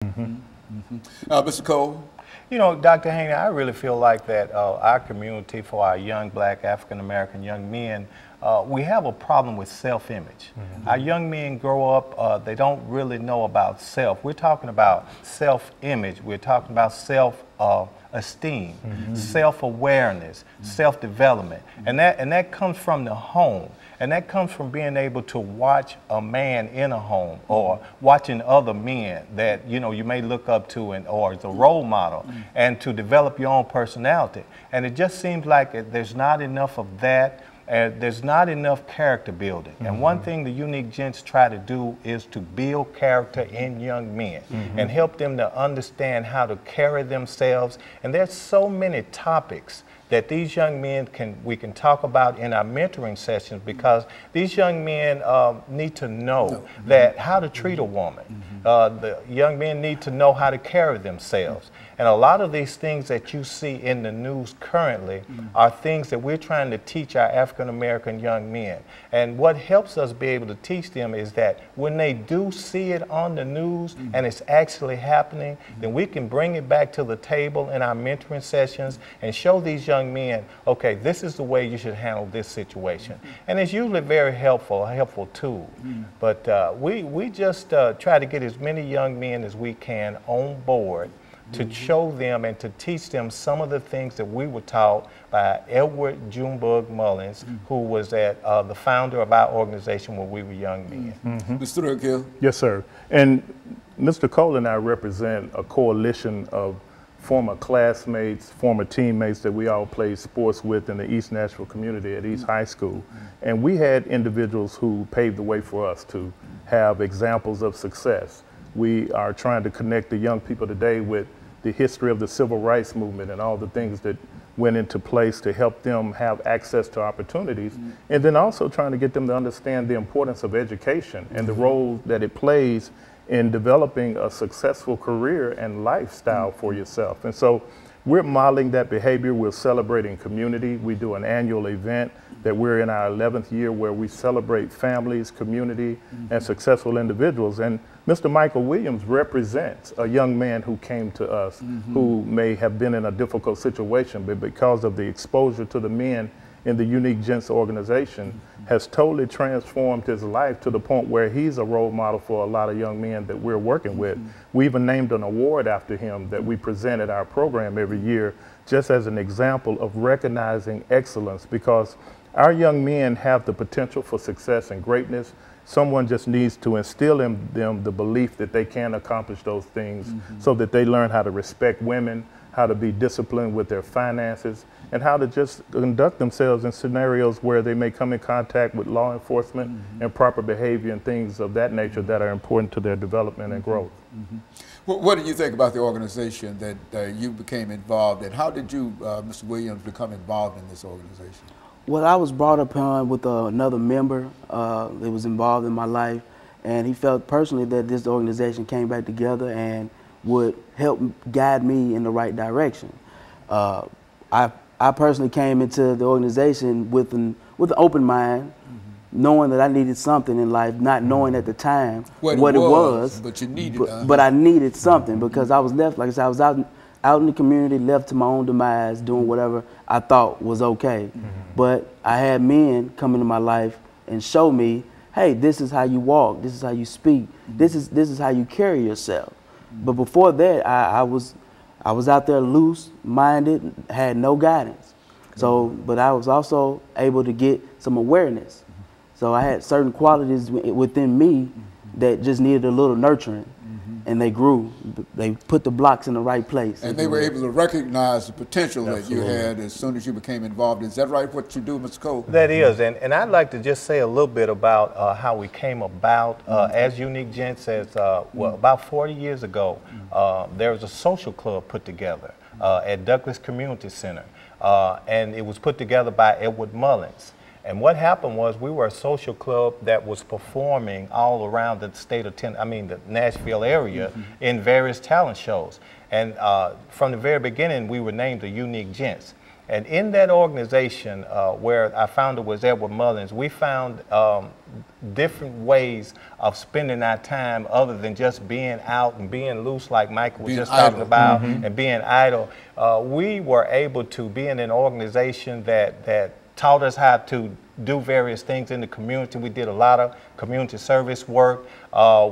Mr. Cole? You know, Dr. Haney, I really feel like that our community, for our young black African-American young men, we have a problem with self-image. Our young men grow up, they don't really know about self. We're talking about self-image. We're talking about self-esteem, self-awareness, self-development. And that comes from the home. And that comes from being able to watch a man in a home, or watching other men that you may look up to, or as a role model, and to develop your own personality. And it just seems like there's not enough of that. There's not enough character building. And one thing the Unique Gents try to do is to build character in young men and help them to understand how to carry themselves. And there's so many topics that these young men we can talk about in our mentoring sessions, because these young men need to know that how to treat a woman. The young men need to know how to carry themselves. And a lot of these things that you see in the news currently are things that we're trying to teach our African-American young men. And what helps us be able to teach them is that when they do see it on the news and it's actually happening, then we can bring it back to the table in our mentoring sessions and show these young men, okay, this is the way you should handle this situation. And it's usually very helpful, a helpful tool. But we just try to get as many young men as we can on board to show them and to teach them some of the things that we were taught by Edward Junebug Mullins, who was the founder of our organization when we were young men. Mr. JThrealkill? Yes, sir. And Mr. Cole and I represent a coalition of former classmates, former teammates that we all played sports with in the East Nashville community at East High School. And we had individuals who paved the way for us to have examples of success. We are trying to connect the young people today with the history of the civil rights movement and all the things that went into place to help them have access to opportunities, and then also trying to get them to understand the importance of education and the role that it plays in developing a successful career and lifestyle for yourself. And so we're modeling that behavior. We're celebrating community. We do an annual event that we're in our 11th year where we celebrate families, community, and successful individuals. And Mr. Michael Williams represents a young man who came to us who may have been in a difficult situation, but because of the exposure to the men in the Unique Gents organization has totally transformed his life to the point where he's a role model for a lot of young men that we're working with. We even named an award after him that we present at our program every year, just as an example of recognizing excellence, because our young men have the potential for success and greatness. Someone just needs to instill in them the belief that they can accomplish those things so that they learn how to respect women, how to be disciplined with their finances, and how to just conduct themselves in scenarios where they may come in contact with law enforcement and proper behavior and things of that nature that are important to their development and growth. What did you think about the organization that you became involved in? How did you, Mr. Williams, become involved in this organization? Well, I was brought upon with another member that was involved in my life, and he felt personally that this organization came back together and would help guide me in the right direction. I personally came into the organization with an open mind, knowing that I needed something in life, not knowing at the time what it was. But you needed but I needed something because I was left, like I said, I was out in the community, left to my own demise, doing whatever I thought was okay. But I had men come into my life and show me, hey, this is how you walk, this is how you speak, this is how you carry yourself. But before that, I was out there loose-minded, had no guidance. So, but I was also able to get some awareness. So I had certain qualities within me that just needed a little nurturing, and they grew. They put the blocks in the right place. And they were able to recognize the potential that you had as soon as you became involved. Is that right, what you do, Mr. Cole? That is, and I'd like to just say a little bit about how we came about. As Unique Gents, well, about 40 years ago, there was a social club put together at Douglas Community Center, and it was put together by Edward Mullins. And what happened was we were a social club that was performing all around the state of the Nashville area in various talent shows. And from the very beginning, we were named the Unique Gents. And in that organization, where our founder was MWilliams1, we found different ways of spending our time other than just being out and being loose, like Michael was just talking about, and being idle. We were able to be in an organization that taught us how to do various things in the community. We did a lot of community service work.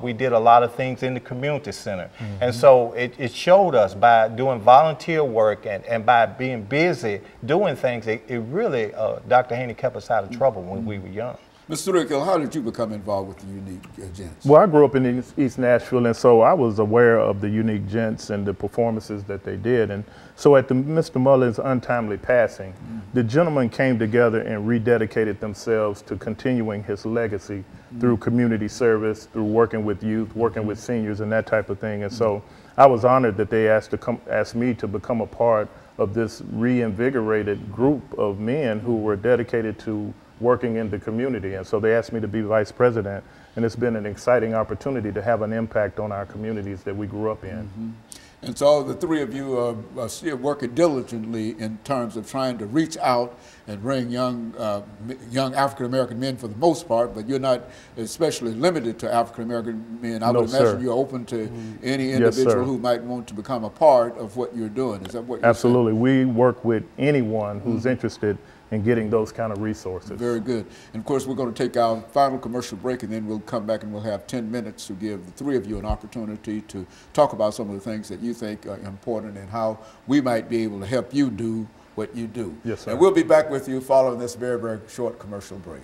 We did a lot of things in the community center. And so it showed us by doing volunteer work and by being busy doing things, it really, Dr. Haney, kept us out of trouble when we were young. Mr. JThrealkill, how did you become involved with the Unique Gents? Well, I grew up in East Nashville, and so I was aware of the Unique Gents and the performances that they did. And so at Mr. Mullins' untimely passing, the gentlemen came together and rededicated themselves to continuing his legacy through community service, through working with youth, working with seniors, and that type of thing. And so I was honored that they asked me to become a part of this reinvigorated group of men who were dedicated to working in the community. And so they asked me to be vice president, and it's been an exciting opportunity to have an impact on our communities that we grew up in. And so the three of you are still working diligently in terms of trying to reach out and bring young African-American men for the most part, but you're not especially limited to African-American men. I would imagine you're open to any individual who might want to become a part of what you're doing. Is that what you're Absolutely. saying? We work with anyone who's interested in getting those kind of resources. Very good. And of course, we're going to take our final commercial break, and then we'll come back and we'll have 10 minutes to give the three of you an opportunity to talk about some of the things that you think are important and how we might be able to help you do what you do. Yes, sir. And we'll be back with you following this very, very short commercial break.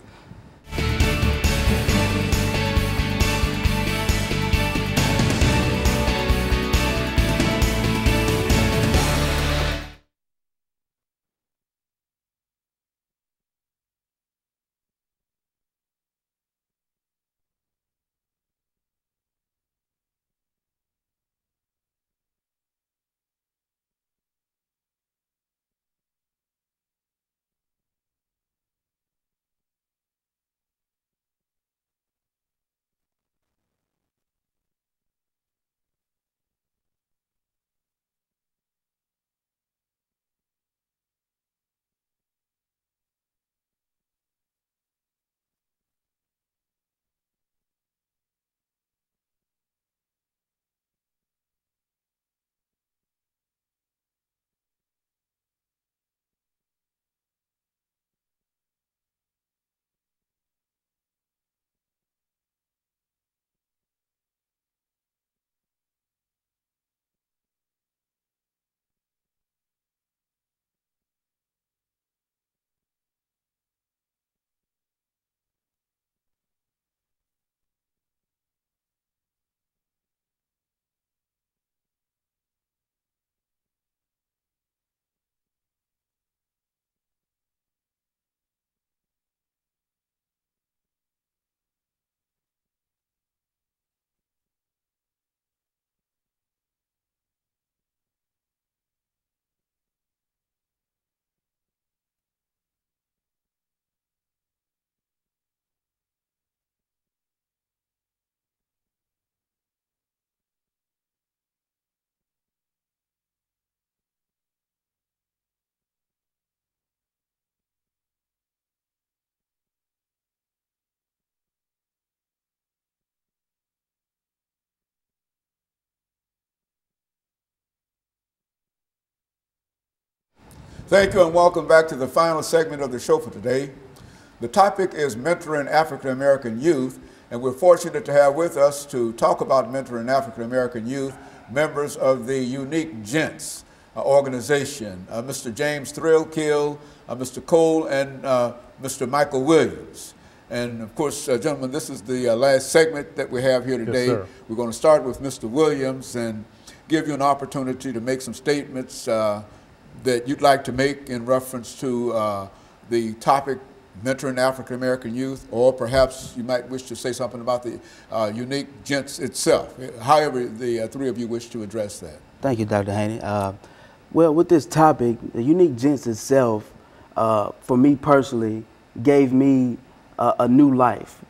Thank you and welcome back to the final segment of the show for today. The topic is mentoring African-American youth, and we're fortunate to have with us to talk about mentoring African-American youth members of the Unique Gents organization, Mr. JThrealkill, Mr. Cole, and Mr. Michael Williams. And of course, gentlemen, this is the last segment that we have here today. Yes, sir. We're going to start with Mr. Williams and give you an opportunity to make some statements that you'd like to make in reference to the topic, mentoring African-American youth, or perhaps you might wish to say something about the Unique Gents itself, however the three of you wish to address that. Thank you, Dr. Haney. Well, with this topic, the Unique Gents itself, for me personally, gave me a new life.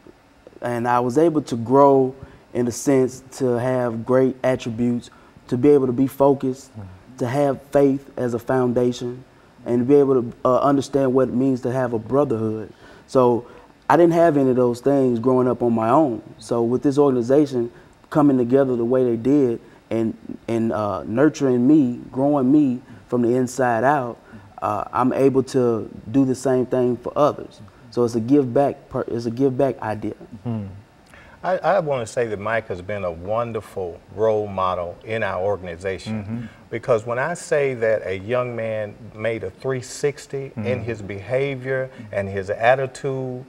And I was able to grow in the sense to have great attributes, to be able to be focused, to have faith as a foundation, and be able to understand what it means to have a brotherhood. So I didn't have any of those things growing up on my own. So with this organization coming together the way they did and nurturing me, growing me from the inside out, I'm able to do the same thing for others. So it's a give back idea. Mm-hmm. I want to say that Mike has been a wonderful role model in our organization, because when I say that a young man made a 360 in his behavior and his attitude,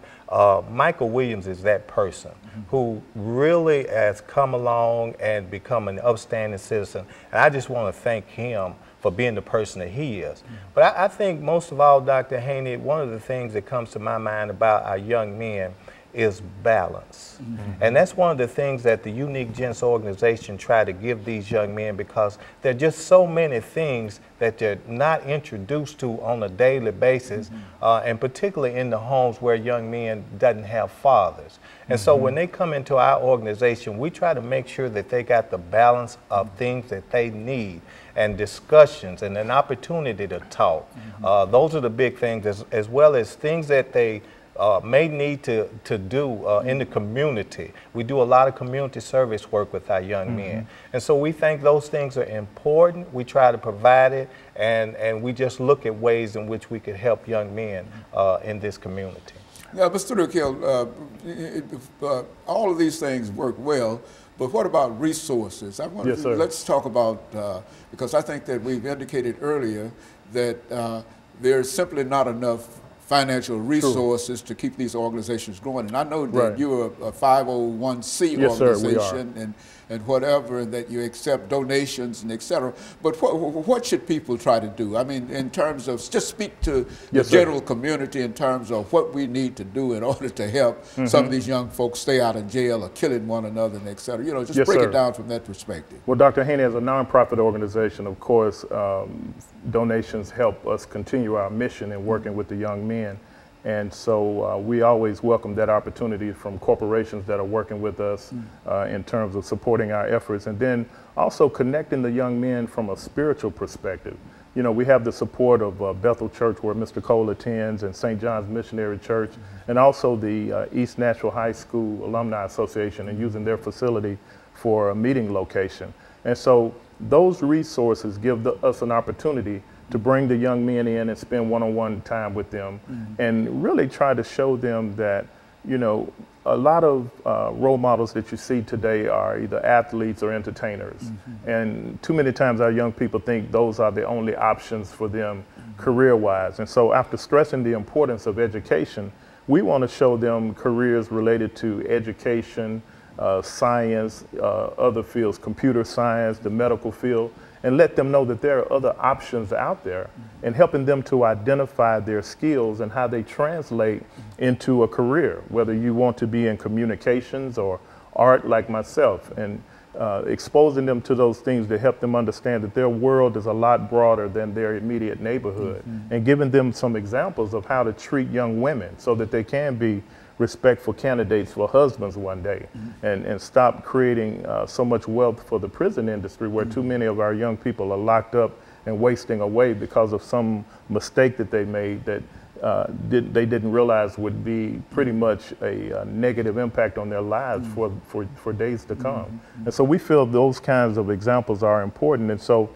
Michael Williams is that person who really has come along and become an upstanding citizen. And I just want to thank him for being the person that he is. But I think most of all, Dr. Haney, one of the things that comes to my mind about our young men is balance. And that's one of the things that the Unique Gents organization try to give these young men, because there are just so many things that they're not introduced to on a daily basis, and particularly in the homes where young men doesn't have fathers. And so when they come into our organization, we try to make sure that they got the balance of things that they need, and discussions and an opportunity to talk. Those are the big things, as well as things that they may need to do in the community. We do a lot of community service work with our young men. And so we think those things are important. We try to provide it, and we just look at ways in which we could help young men in this community. Yeah, Mr. JThrealkill, all of these things work well, but what about resources? I want let's talk about, because I think that we've indicated earlier that there's simply not enough financial resources to keep these organizations going. And I know that you're a 501c organization and whatever, and that you accept donations and et cetera. But what should people try to do? I mean, in terms of, just speak to the general community in terms of what we need to do in order to help some of these young folks stay out of jail or killing one another and et cetera. You know, just break it down from that perspective. Well, Dr. Haney, as a nonprofit organization, of course, donations help us continue our mission in working with the young men. And so we always welcome that opportunity from corporations that are working with us in terms of supporting our efforts, and then also connecting the young men from a spiritual perspective. You know, we have the support of Bethel Church, where Mr. Cole attends, and St. John's Missionary Church, and also the East Nashville High School Alumni Association, and using their facility for a meeting location. And so those resources give us an opportunity to bring the young men in and spend one-on-one time with them, and really try to show them that, you know, a lot of role models that you see today are either athletes or entertainers. And too many times our young people think those are the only options for them career-wise. And so after stressing the importance of education, we want to show them careers related to education, science, other fields, computer science, the medical field, and let them know that there are other options out there, and helping them to identify their skills and how they translate into a career, whether you want to be in communications or art like myself, and exposing them to those things to help them understand that their world is a lot broader than their immediate neighborhood, and giving them some examples of how to treat young women so that they can be respectful candidates for husbands one day, and stop creating so much wealth for the prison industry, where too many of our young people are locked up and wasting away because of some mistake that they made that they didn't realize would be pretty much a negative impact on their lives for days to come. And so we feel those kinds of examples are important. And so,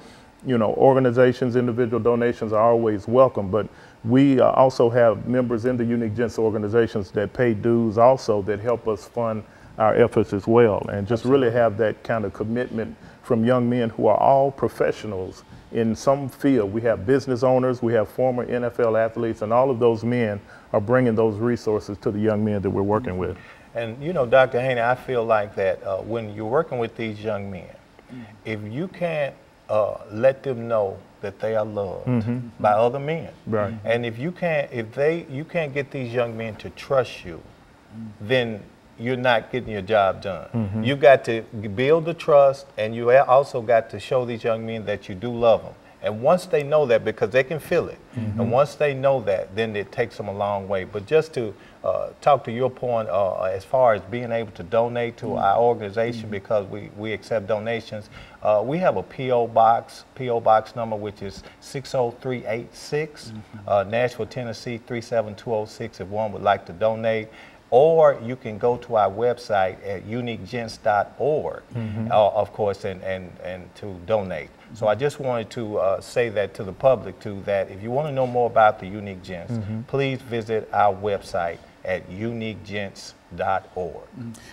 you know, organizations, individual donations are always welcome, but we also have members in the Unique Gents organizations that pay dues also, that help us fund our efforts as well, and just really have that kind of commitment from young men who are all professionals in some field. We have business owners, we have former NFL athletes, and all of those men are bringing those resources to the young men that we're working with. And you know, Dr. Haney, I feel like that when you're working with these young men, if you can't let them know that they are loved by other men, and if you can't, you can't get these young men to trust you, then you're not getting your job done. You've got to build the trust, and you also got to show these young men that you do love them And once they know that, because they can feel it, and once they know that, then it takes them a long way. But just to talk to your point, as far as being able to donate to our organization, because we accept donations, we have a P.O. box number, which is 60386, Nashville, Tennessee 37206, if one would like to donate. Or you can go to our website at uniquegents.org, of course, and to donate. So I just wanted to say that to the public too, that if you want to know more about the Unique Gents, please visit our website at uniquegents.org.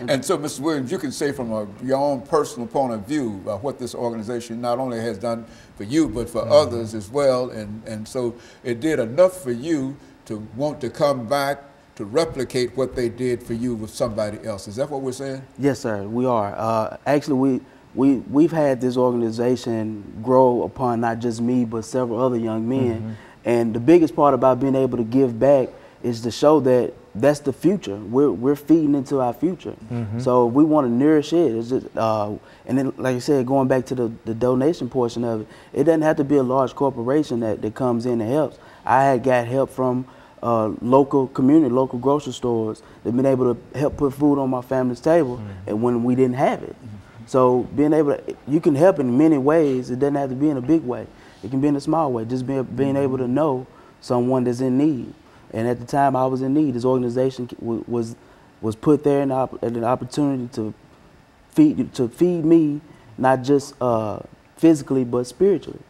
And so, Mr. Williams, you can say from your own personal point of view what this organization not only has done for you, but for others as well. And so it did enough for you to want to come back to replicate what they did for you with somebody else. Is that what we're saying? Yes, sir, we are. Actually, we've had this organization grow upon not just me, but several other young men. And the biggest part about being able to give back is to show that that's the future. We're feeding into our future. So we want to nourish it. It's just, and then, like I said, going back to the donation portion of it, it doesn't have to be a large corporation that comes in and helps. I had got help from local community, local grocery stores. They've been able to help put food on my family's table, and when we didn't have it. So being able to, you can help in many ways. It doesn't have to be in a big way. It can be in a small way. Just being able to know someone that's in need. And at the time I was in need, this organization was put there and an opportunity to feed me, not just physically but spiritually.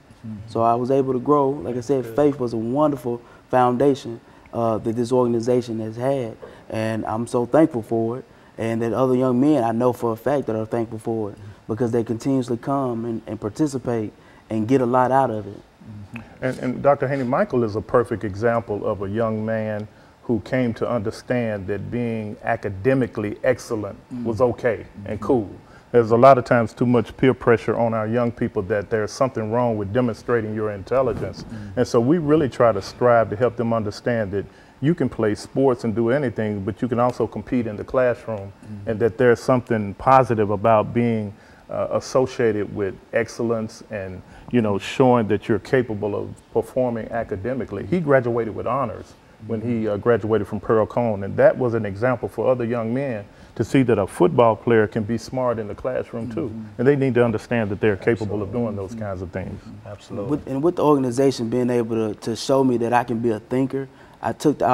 So I was able to grow. Like I said, faith was a wonderful foundation that this organization has had, and I'm so thankful for it. And that other young men I know for a fact that are thankful for it, because they continuously come and participate and get a lot out of it. And Dr. Haney, Michael is a perfect example of a young man who came to understand that being academically excellent was okay and cool. There's a lot of times too much peer pressure on our young people that there's something wrong with demonstrating your intelligence. And so we really try to strive to help them understand that you can play sports and do anything, but you can also compete in the classroom, and that there's something positive about being associated with excellence and, you know, showing that you're capable of performing academically. He graduated with honors when he graduated from Pearl Cone, and that was an example for other young men to see that a football player can be smart in the classroom too. And they need to understand that they're capable of doing those kinds of things. Absolutely. And with the organization being able to show me that I can be a thinker, I took the